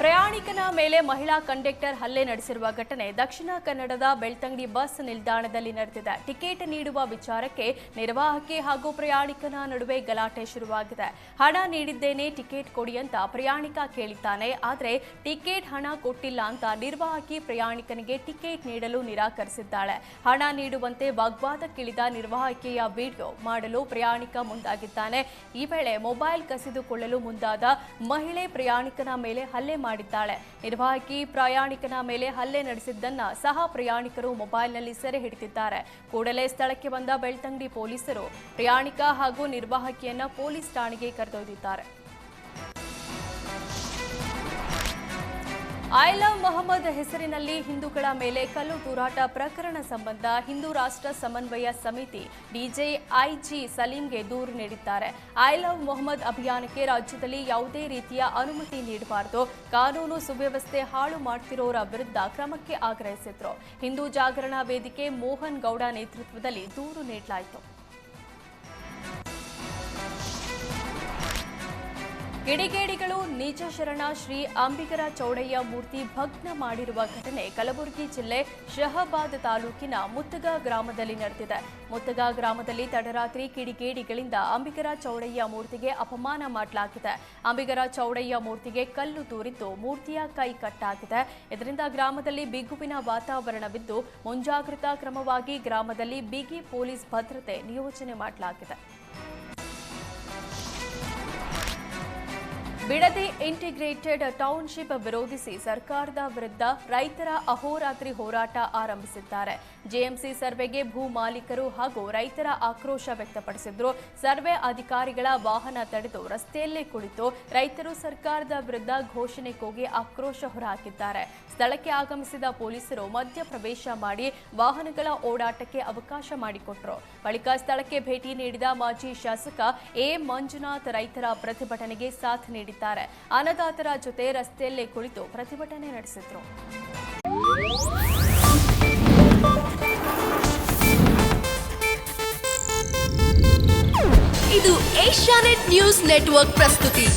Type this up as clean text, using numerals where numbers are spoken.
ಪ್ರಯಾಣಿಕನ ಮೇಲೆ ಮಹಿಳಾ ಕಂಡಕ್ಟರ್ ಹಲ್ಲೆ ನಡೆಸಿರುವ ಘಟನೆ ದಕ್ಷಿಣ ಕನ್ನಡದ ಬೆಳ್ತಂಗಡಿ ಬಸ್ ನಿಲ್ದಾಣದಲ್ಲಿ ನಡೆದಿದೆ. ಟಿಕೆಟ್ ನೀಡುವ ವಿಚಾರಕ್ಕೆ ನಿರ್ವಾಹಕಿ ಹಾಗೂ ಪ್ರಯಾಣಿಕನ ನಡುವೆ ಗಲಾಟೆ ಶುರುವಾಗಿದೆ. ಹಣ ನೀಡಿದ್ದೇನೆ, ಟಿಕೆಟ್ ಕೊಡಿ ಅಂತ ಪ್ರಯಾಣಿಕ ಕೇಳಿದ್ದಾನೆ. ಆದರೆ ಟಿಕೆಟ್ ಹಣ ಕೊಟ್ಟಿಲ್ಲ ಅಂತ ನಿರ್ವಾಹಕಿ ಪ್ರಯಾಣಿಕನಿಗೆ ಟಿಕೆಟ್ ನೀಡಲು ನಿರಾಕರಿಸಿದ್ದಾಳೆ. ಹಣ ನೀಡುವಂತೆ ವಾಗ್ವಾದಕ್ಕಿಳಿದ ನಿರ್ವಾಹಕಿಯ ವಿಡಿಯೋ ಮಾಡಲು ಪ್ರಯಾಣಿಕ ಮುಂದಾಗಿದ್ದಾನೆ. ಈ ವೇಳೆ ಮೊಬೈಲ್ ಕಸಿದುಕೊಳ್ಳಲು ಮುಂದಾದ ಮಹಿಳೆ ಪ್ರಯಾಣಿಕನ ಮೇಲೆ ಹಲ್ಲೆ ಮಾಡಿದ್ದಾಳೆ. ನಿರ್ವಾಹಕಿ ಪ್ರಯಾಣಿಕನ ಮೇಲೆ ಹಲ್ಲೆ ನಡೆಸಿದ್ದನ್ನ ಸಹ ಪ್ರಯಾಣಿಕರು ಮೊಬೈಲ್ನಲ್ಲಿ ಸೆರೆ ಹಿಡಿದಿದ್ದಾರೆ. ಕೂಡಲೇ ಸ್ಥಳಕ್ಕೆ ಬಂದ ಬೆಳ್ತಂಗಡಿ ಪೊಲೀಸರು ಪ್ರಯಾಣಿಕ ಹಾಗೂ ನಿರ್ವಾಹಕಿಯನ್ನ ಪೊಲೀಸ್ ಠಾಣೆಗೆ ಕರೆದೊಯ್ದಿದ್ದಾರೆ. ಐ ಲವ್ ಮೊಹಮ್ಮದ್ ಹೆಸರಿನಲ್ಲಿ ಹಿಂದೂಗಳ ಮೇಲೆ ಕಲ್ಲು ತೂರಾಟ ಪ್ರಕರಣ ಸಂಬಂಧ ಹಿಂದೂ ರಾಷ್ಟ್ರ ಸಮನ್ವಯ ಸಮಿತಿ ಡಿಜೆಐಜಿ ಸಲೀಂಗೆ ದೂರು ನೀಡಿದ್ದಾರೆ. ಐ ಲವ್ ಮೊಹಮ್ಮದ್ ಅಭಿಯಾನಕ್ಕೆ ರಾಜ್ಯದಲ್ಲಿ ಯಾವುದೇ ರೀತಿಯ ಅನುಮತಿ ನೀಡಬಾರದು, ಕಾನೂನು ಸುವ್ಯವಸ್ಥೆ ಹಾಳು ಮಾಡ್ತಿರೋರ ವಿರುದ್ಧ ಕ್ರಮಕ್ಕೆ ಆಗ್ರಹಿಸಿದ್ರು. ಹಿಂದೂ ಜಾಗರಣ ವೇದಿಕೆ ಮೋಹನ್ ಗೌಡ ನೇತೃತ್ವದಲ್ಲಿ ದೂರು ನೀಡಲಾಯಿತು. ಕಿಡಿಗೇಡಿಗಳು ನಿಜ ಶರಣ ಶ್ರೀ ಅಂಬಿಗರ ಚೌಡಯ್ಯ ಮೂರ್ತಿ ಭಗ್ನ ಮಾಡಿರುವ ಘಟನೆ ಕಲಬುರಗಿ ಜಿಲ್ಲೆ ಶಹಾಬಾದ್ ತಾಲೂಕಿನ ಮುತ್ತಗ ಗ್ರಾಮದಲ್ಲಿ ನಡೆದಿದೆ. ಮುತ್ತಗ ಗ್ರಾಮದಲ್ಲಿ ತಡರಾತ್ರಿ ಕಿಡಿಗೇಡಿಗಳಿಂದ ಅಂಬಿಗರ ಚೌಡಯ್ಯ ಮೂರ್ತಿಗೆ ಅಪಮಾನ ಮಾಡಲಾಗಿದೆ. ಅಂಬಿಗರ ಚೌಡಯ್ಯ ಮೂರ್ತಿಗೆ ಕಲ್ಲು ತೂರಿದ್ದು ಮೂರ್ತಿಯ ಕೈ ಕಟ್ಟಾಗಿದೆ. ಇದರಿಂದ ಗ್ರಾಮದಲ್ಲಿ ಬಿಗುವಿನ ವಾತಾವರಣವಿದ್ದು ಮುಂಜಾಗ್ರತಾ ಕ್ರಮವಾಗಿ ಗ್ರಾಮದಲ್ಲಿ ಬಿಗಿ ಪೊಲೀಸ್ ಭದ್ರತೆ ನಿಯೋಜನೆ ಮಾಡಲಾಗಿದೆ. ಬಿಡದಿ ಇಂಟಿಗ್ರೇಟೆಡ್ ಟೌನ್ಶಿಪ್ ವಿರೋಧಿಸಿ ಸರ್ಕಾರದ ವಿರುದ್ಧ ರೈತರ ಅಹೋರಾತ್ರಿ ಹೋರಾಟ ಆರಂಭಿಸಿದ್ದಾರೆ. ಜೆಎಂಸಿ ಸರ್ವೆಗೆ ಭೂ ಮಾಲೀಕರು ಹಾಗೂ ರೈತರ ಆಕ್ರೋಶ ವ್ಯಕ್ತಪಡಿಸಿದ್ರು. ಸರ್ವೆ ಅಧಿಕಾರಿಗಳ ವಾಹನ ತಡೆದು ರಸ್ತೆಯಲ್ಲೇ ಕುಳಿತು ರೈತರು ಸರ್ಕಾರದ ವಿರುದ್ಧ ಘೋಷಣೆ ಕೂಗಿ ಆಕ್ರೋಶ ಹೊರಹಾಕಿದ್ದಾರೆ. ಸ್ಥಳಕ್ಕೆ ಆಗಮಿಸಿದ ಪೊಲೀಸರು ಮಧ್ಯಪ್ರವೇಶ ಮಾಡಿ ವಾಹನಗಳ ಓಡಾಟಕ್ಕೆ ಅವಕಾಶ ಮಾಡಿಕೊಟ್ಟರು. ಬಳಿಕ ಸ್ಥಳಕ್ಕೆ ಭೇಟಿ ನೀಡಿದ ಮಾಜಿ ಶಾಸಕ ಎ ಮಂಜುನಾಥ್ ರೈತರ ಪ್ರತಿಭಟನೆಗೆ ಸಾಥ್ ನೀಡಿದ್ದಾರೆ. ಅನ್ನದಾತರ ಜೊತೆ ರಸ್ತೆಯಲ್ಲೇ ಕುಳಿತು ಪ್ರತಿಭಟನೆ ನಡೆಸಿದ್ರು. ಇದು ಏಷ್ಯಾನೆಟ್ ನ್ಯೂಸ್ ನೆಟ್ವರ್ಕ್ ಪ್ರಸ್ತುತಿ.